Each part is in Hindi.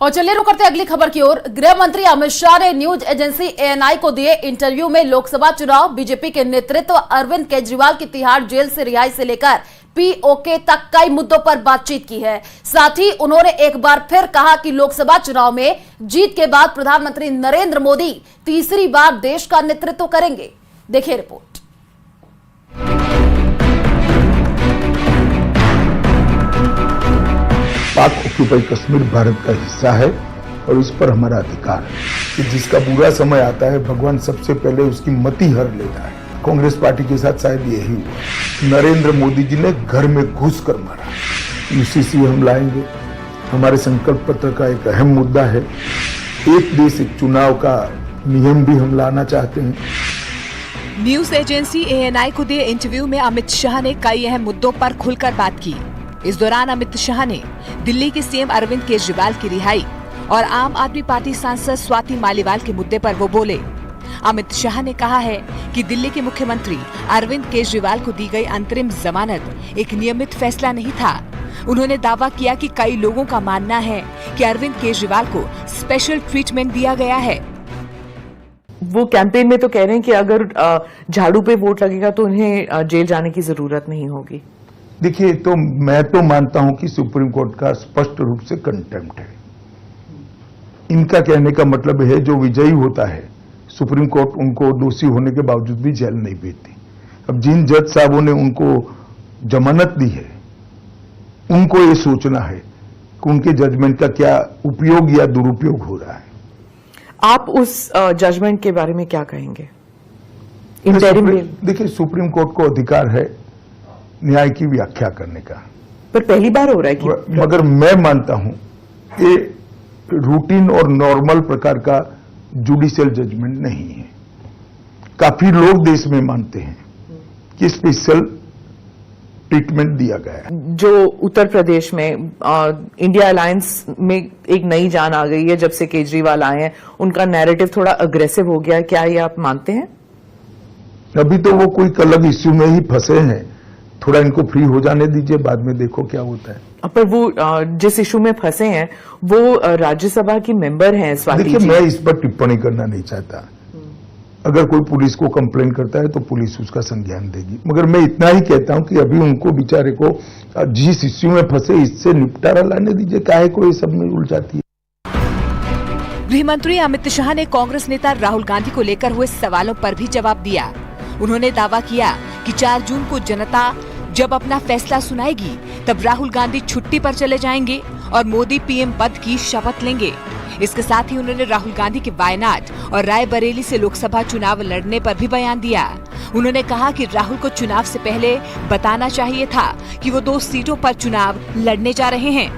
और चलिए रुक करते अगली खबर की ओर। गृह मंत्री अमित शाह ने न्यूज एजेंसी एएनआई को दिए इंटरव्यू में लोकसभा चुनाव, बीजेपी के नेतृत्व, अरविंद केजरीवाल की तिहाड़ जेल से रिहाई से लेकर पीओके तक कई मुद्दों पर बातचीत की है। साथ ही उन्होंने एक बार फिर कहा कि लोकसभा चुनाव में जीत के बाद प्रधानमंत्री नरेंद्र मोदी तीसरी बार देश का नेतृत्व करेंगे। देखिए रिपोर्ट। पाक ऑक्यूपाई कश्मीर भारत का हिस्सा है और इस पर हमारा अधिकार है कि जिसका बुरा समय आता है भगवान सबसे पहले उसकी मति हर लेता है। कांग्रेस पार्टी के साथ शायद यही हुआ। नरेंद्र मोदी जी ने घर में घुस कर मारा। यूसीसी हम लाएंगे। हमारे संकल्प पत्र का एक अहम मुद्दा है। एक देश एक चुनाव का नियम भी हम लाना चाहते हैं। न्यूज एजेंसी एएनआई को दिए इंटरव्यू में अमित शाह ने कई अहम मुद्दों पर खुलकर बात की। इस दौरान अमित शाह ने दिल्ली के सीएम अरविंद केजरीवाल की रिहाई और आम आदमी पार्टी सांसद स्वाति मालीवाल के मुद्दे पर वो बोले। अमित शाह ने कहा है कि दिल्ली के मुख्यमंत्री अरविंद केजरीवाल को दी गई अंतरिम जमानत एक नियमित फैसला नहीं था। उन्होंने दावा किया कि कई लोगों का मानना है कि अरविंद केजरीवाल को स्पेशल ट्रीटमेंट दिया गया है। वो कैंपेन में तो कह रहे हैं कि अगर झाड़ू पे वोट लगेगा तो उन्हें जेल जाने की जरूरत नहीं होगी। देखिए, तो मैं तो मानता हूं कि सुप्रीम कोर्ट का स्पष्ट रूप से कंटेम्प्ट है। इनका कहने का मतलब है जो विजयी होता है सुप्रीम कोर्ट उनको दोषी होने के बावजूद भी जेल नहीं भेजती। अब जिन जज साहबों ने उनको जमानत दी है उनको ये सोचना है कि उनके जजमेंट का क्या उपयोग या दुरुपयोग हो रहा है। आप उस जजमेंट के बारे में क्या कहेंगे? देखिए, सुप्रीम कोर्ट को अधिकार है न्याय की व्याख्या करने का, पर पहली बार हो रहा है कि मगर मैं मानता हूं ये रूटीन और नॉर्मल प्रकार का जुडिशियल जजमेंट नहीं है। काफी लोग देश में मानते हैं कि स्पेशल ट्रीटमेंट दिया गया है। जो उत्तर प्रदेश में इंडिया अलायंस में एक नई जान आ गई है जब से केजरीवाल आए हैं, उनका नैरेटिव थोड़ा अग्रेसिव हो गया है, क्या ये आप मानते हैं? अभी तो वो कोई अलग इश्यू में ही फंसे हैं, थोड़ा इनको फ्री हो जाने दीजिए, बाद में देखो क्या होता है। पर वो जिस इशू में फंसे हैं वो राज्यसभा की मेंबर हैं स्वाति जी। देखिए, मैं इस पर टिप्पणी करना नहीं चाहता। अगर कोई पुलिस को कंप्लेन करता है तो पुलिस उसका संज्ञान देगी, मगर मैं इतना ही कहता हूं कि अभी उनको बेचारे को जिस इश्यू में फंसे इससे निपटारा लाने दीजिए, काहे को ये सब में उलझाती है। गृह मंत्री अमित शाह ने कांग्रेस नेता राहुल गांधी को लेकर हुए सवालों पर भी जवाब दिया। उन्होंने दावा किया कि 4 जून को जनता जब अपना फैसला सुनाएगी तब राहुल गांधी छुट्टी पर चले जाएंगे और मोदी पीएम पद की शपथ लेंगे। इसके साथ ही उन्होंने राहुल गांधी के वायनाड और रायबरेली से लोकसभा चुनाव लड़ने पर भी बयान दिया। उन्होंने कहा कि राहुल को चुनाव से पहले बताना चाहिए था कि वो 2 सीटों पर चुनाव लड़ने जा रहे हैं।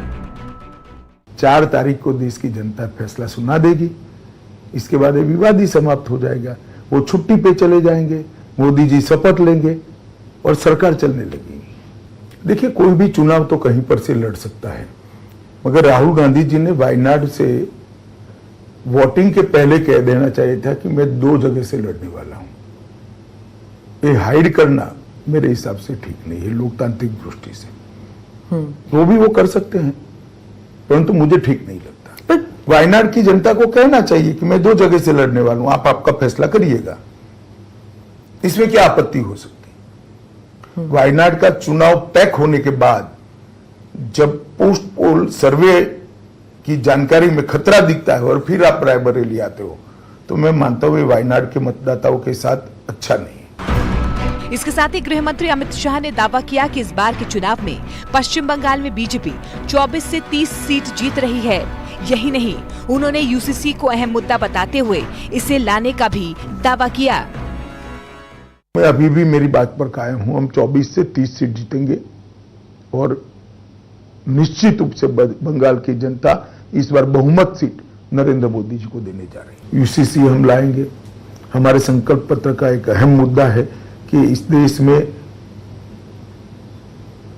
4 तारीख को देश की जनता फैसला सुना देगी, इसके बाद विवाद ही समाप्त हो जाएगा। वो छुट्टी पे चले जाएंगे, मोदी जी शपथ लेंगे और सरकार चलने लगेगी। देखिए, कोई भी चुनाव तो कहीं पर से लड़ सकता है, मगर राहुल गांधी जी ने वायनाड से वोटिंग के पहले कह देना चाहिए था कि मैं 2 जगह से लड़ने वाला हूं। ये हाइड करना मेरे हिसाब से ठीक नहीं है लोकतांत्रिक दृष्टि से। वो भी वो कर सकते हैं, परंतु मुझे ठीक नहीं लगता। वायनाड की जनता को कहना चाहिए कि मैं 2 जगह से लड़ने वाला हूं, आप आपका फैसला करिएगा, इसमें क्या आपत्ति हो सकती। वायनाड का चुनाव पैक होने के बाद जब पोस्ट पोल सर्वे की जानकारी में खतरा दिखता है और फिर आप रायबरेली आते हो, तो मैं मानता हूं वायनाड के मतदाताओं के साथ अच्छा नहीं है। इसके साथ ही गृह मंत्री अमित शाह ने दावा किया कि इस बार के चुनाव में पश्चिम बंगाल में बीजेपी 24 से 30 सीट जीत रही है। यही नहीं, उन्होंने यूसीसी को अहम मुद्दा बताते हुए इसे लाने का भी दावा किया। मैं अभी भी मेरी बात पर कायम हूं, हम 24 से 30 सीट जीतेंगे और निश्चित रूप से बंगाल की जनता इस बार बहुमत सीट नरेंद्र मोदी जी को देने जा रही है। यूसीसी हम लाएंगे। हमारे संकल्प पत्र का एक अहम मुद्दा है कि इस देश में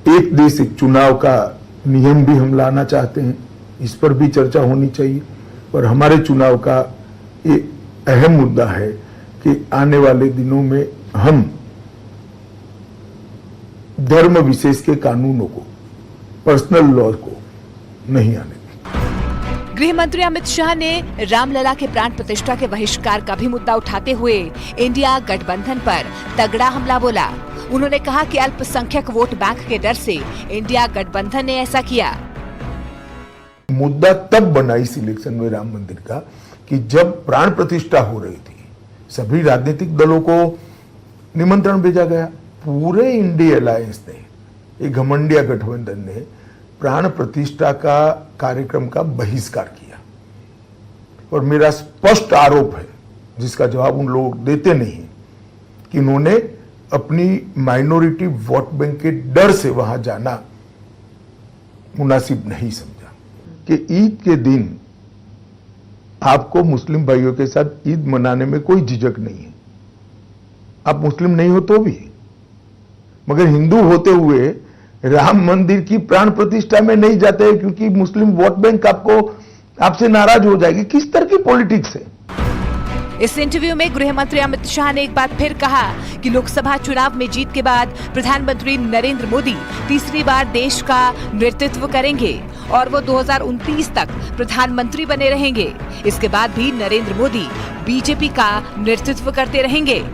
एक देश एक चुनाव का नियम भी हम लाना चाहते हैं, इस पर भी चर्चा होनी चाहिए। और हमारे चुनाव का एक अहम मुद्दा है कि आने वाले दिनों में हम धर्म विशेष के कानूनों को, पर्सनल लॉ को नहीं आने दें। गृह मंत्री अमित शाह ने रामलला के प्राण प्रतिष्ठा के बहिष्कार का भी मुद्दा उठाते हुए इंडिया गठबंधन पर तगड़ा हमला बोला। उन्होंने कहा कि अल्पसंख्यक वोट बैंक के डर से इंडिया गठबंधन ने ऐसा किया। मुद्दा तब बना इस इलेक्शन में राम मंदिर का कि जब प्राण प्रतिष्ठा हो रही थी, सभी राजनीतिक दलों को निमंत्रण भेजा गया। पूरे इंडिया अलायंस ने, एक घमंडिया गठबंधन ने प्राण प्रतिष्ठा का कार्यक्रम का बहिष्कार किया। और मेरा स्पष्ट आरोप है, जिसका जवाब उन लोग देते नहीं है, कि उन्होंने अपनी माइनॉरिटी वोट बैंक के डर से वहां जाना मुनासिब नहीं समझा। कि ईद के दिन आपको मुस्लिम भाइयों के साथ ईद मनाने में कोई झिझक नहीं है, आप मुस्लिम नहीं हो तो भी, मगर हिंदू होते हुए राम मंदिर की प्राण प्रतिष्ठा में नहीं जाते हैं क्योंकि मुस्लिम वोट बैंक आपसे नाराज हो जाएगी। किस तरह की पॉलिटिक्स है? इस इंटरव्यू में गृह मंत्री अमित शाह ने एक बार फिर कहा कि लोकसभा चुनाव में जीत के बाद प्रधानमंत्री नरेंद्र मोदी तीसरी बार देश का नेतृत्व करेंगे और वो 2029 तक प्रधानमंत्री बने रहेंगे। इसके बाद भी नरेंद्र मोदी बीजेपी का नेतृत्व करते रहेंगे।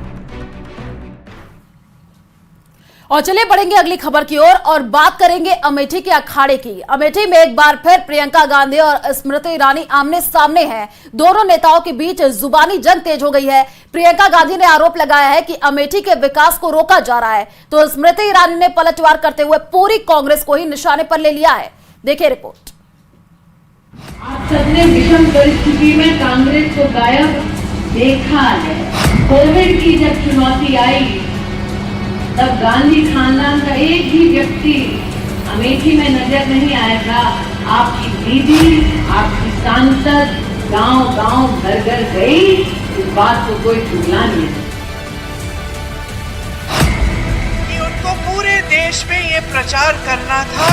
और चलिए बढ़ेंगे अगली खबर की ओर और बात करेंगे अमेठी के अखाड़े की। अमेठी में एक बार फिर प्रियंका गांधी और स्मृति ईरानी आमने सामने हैं। दोनों नेताओं के बीच जुबानी जंग तेज हो गई है। प्रियंका गांधी ने आरोप लगाया है कि अमेठी के विकास को रोका जा रहा है, तो स्मृति ईरानी ने पलटवार करते हुए पूरी कांग्रेस को ही निशाने पर ले लिया है। देखिए रिपोर्ट। आप सबने विषम परिस्थिति में कांग्रेस को गायब देखा है। कोविड की जब चुनौती आई तब गांधी खानदान का एक ही व्यक्ति अमेठी में नजर नहीं आया था। आपकी दीदी, आपकी सांसद गांव-गांव, घर-घर गई, इस बात को कोई छुपा नहीं है। कि उनको पूरे देश में ये प्रचार करना था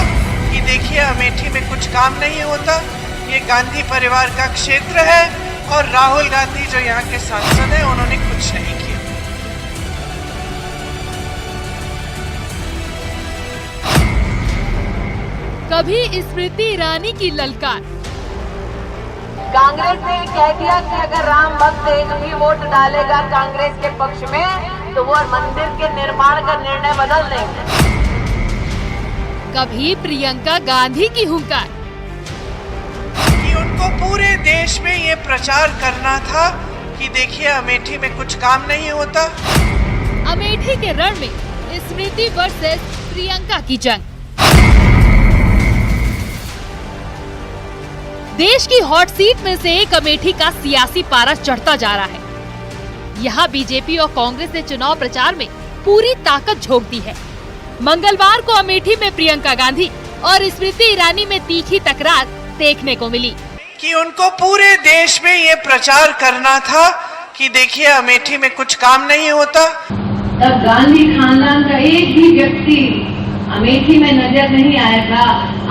कि देखिए अमेठी में कुछ काम नहीं होता, ये गांधी परिवार का क्षेत्र है और राहुल गांधी जो यहाँ के सांसद हैं उन्होंने कुछ नहीं किया। कभी स्मृति ईरानी की ललकार। कांग्रेस ने कह दिया कि अगर राम भक्त एक भी वोट डालेगा कांग्रेस के पक्ष में तो वो मंदिर के निर्माण का निर्णय बदल देंगे। कभी प्रियंका गांधी की हुंकार। कि उनको पूरे देश में ये प्रचार करना था कि देखिए अमेठी में कुछ काम नहीं होता। अमेठी के रण में स्मृति वर्सेस प्रियंका की जंग। देश की हॉट सीट में से एक अमेठी का सियासी पारा चढ़ता जा रहा है। यहाँ बीजेपी और कांग्रेस ने चुनाव प्रचार में पूरी ताकत झोंक दी है। मंगलवार को अमेठी में प्रियंका गांधी और स्मृति ईरानी में तीखी तकरार देखने को मिली। कि उनको पूरे देश में ये प्रचार करना था कि देखिए अमेठी में कुछ काम नहीं होता। तब गांधी खानदान का एक भी व्यक्ति अमेठी में नजर नहीं आया था।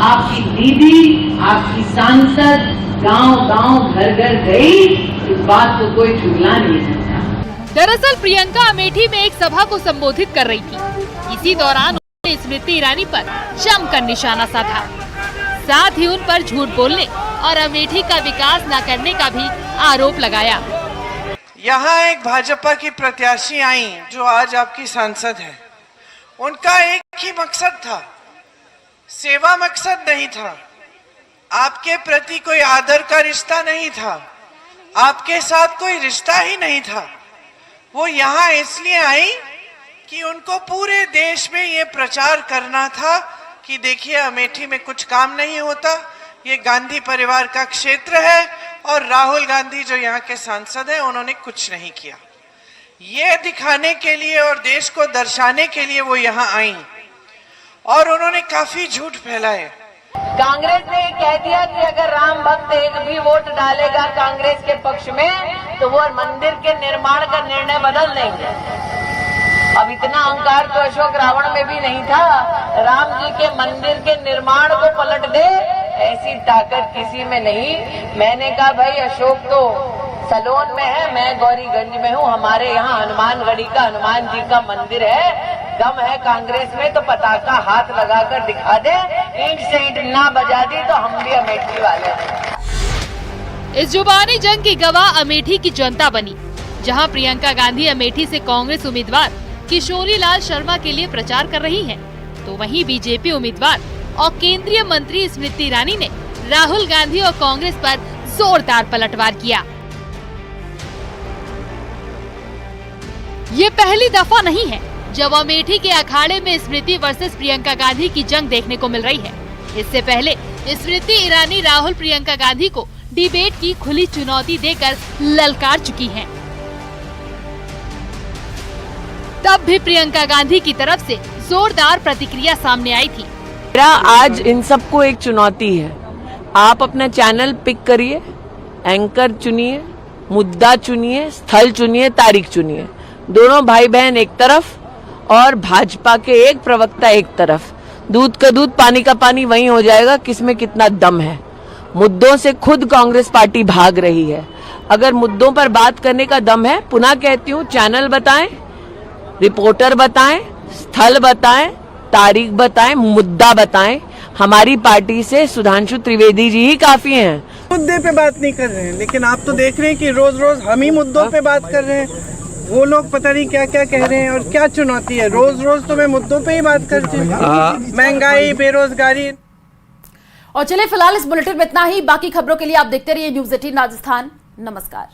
आपकी दीदी, आपकी सांसद गांव-गांव, घर-घर गई, इस बात को कोई छुपा नहीं सकता। दरअसल प्रियंका अमेठी में एक सभा को संबोधित कर रही थी। इसी दौरान उन्होंने स्मृति ईरानी पर जमकर निशाना साधा। साथ ही उन पर झूठ बोलने और अमेठी का विकास न करने का भी आरोप लगाया। यहाँ एक भाजपा की प्रत्याशी आई जो आज आपकी सांसद है। उनका एक ही मकसद था, सेवा मकसद नहीं था। आपके प्रति कोई आदर का रिश्ता नहीं था, आपके साथ कोई रिश्ता ही नहीं था। वो यहाँ इसलिए आई कि उनको पूरे देश में ये प्रचार करना था कि देखिए अमेठी में कुछ काम नहीं होता, ये गांधी परिवार का क्षेत्र है और राहुल गांधी जो यहाँ के सांसद हैं उन्होंने कुछ नहीं किया। ये दिखाने के लिए और देश को दर्शाने के लिए वो यहाँ आई और उन्होंने काफी झूठ फैलाए। कांग्रेस ने कह दिया कि अगर राम भक्त एक भी वोट डालेगा कांग्रेस के पक्ष में तो वो मंदिर के निर्माण का निर्णय बदल देंगे। अब इतना अहंकार तो अशोक रावण में भी नहीं था। राम जी के मंदिर के निर्माण को पलट दे ऐसी ताकत किसी में नहीं। मैंने कहा भाई अशोक तो सलोन में है, मैं गौरीगंज में हूँ। हमारे यहाँ हनुमानगढ़ी का हनुमान जी का मंदिर है। दम है कांग्रेस में तो पताका हाथ लगाकर दिखा दे। ईंट से ईंट ना बजा दी तो हम भी अमेठी वाले हैं। इस जुबानी जंग की गवाह अमेठी की जनता बनी, जहां प्रियंका गांधी अमेठी से कांग्रेस उम्मीदवार किशोरी लाल शर्मा के लिए प्रचार कर रही हैं, तो वहीं बीजेपी उम्मीदवार और केंद्रीय मंत्री स्मृति ईरानी ने राहुल गांधी और कांग्रेस पर जोरदार पलटवार किया। ये पहली दफा नहीं है जब अमेठी के अखाड़े में स्मृति वर्सेस प्रियंका गांधी की जंग देखने को मिल रही है। इससे पहले स्मृति ईरानी राहुल प्रियंका गांधी को डिबेट की खुली चुनौती देकर ललकार चुकी हैं। तब भी प्रियंका गांधी की तरफ से जोरदार प्रतिक्रिया सामने आई थी। मेरा आज इन सबको एक चुनौती है, आप अपना चैनल पिक करिए, एंकर चुनिए, मुद्दा चुनिए, स्थल चुनिए, तारीख चुनिए। दोनों भाई बहन एक तरफ और भाजपा के एक प्रवक्ता एक तरफ। दूध का दूध पानी का पानी वही हो जाएगा किसमें कितना दम है। मुद्दों से खुद कांग्रेस पार्टी भाग रही है। अगर मुद्दों पर बात करने का दम है, पुनः कहती हूँ, चैनल बताएं, रिपोर्टर बताएं, स्थल बताएं, तारीख बताएं, मुद्दा बताएं। हमारी पार्टी से सुधांशु त्रिवेदी जी ही काफी हैं। मुद्दे पे बात नहीं कर रहे हैं, लेकिन आप तो देख रहे हैं कि रोज रोज हम ही मुद्दों पे बात कर रहे हैं। वो लोग पता नहीं क्या क्या कह रहे हैं और क्या चुनौती है। रोज रोज तो मैं मुद्दों पे ही बात करती हूँ, महंगाई, बेरोजगारी। और चलिए फिलहाल इस बुलेटिन में इतना ही। बाकी खबरों के लिए आप देखते रहिए न्यूज़ 18 राजस्थान। नमस्कार।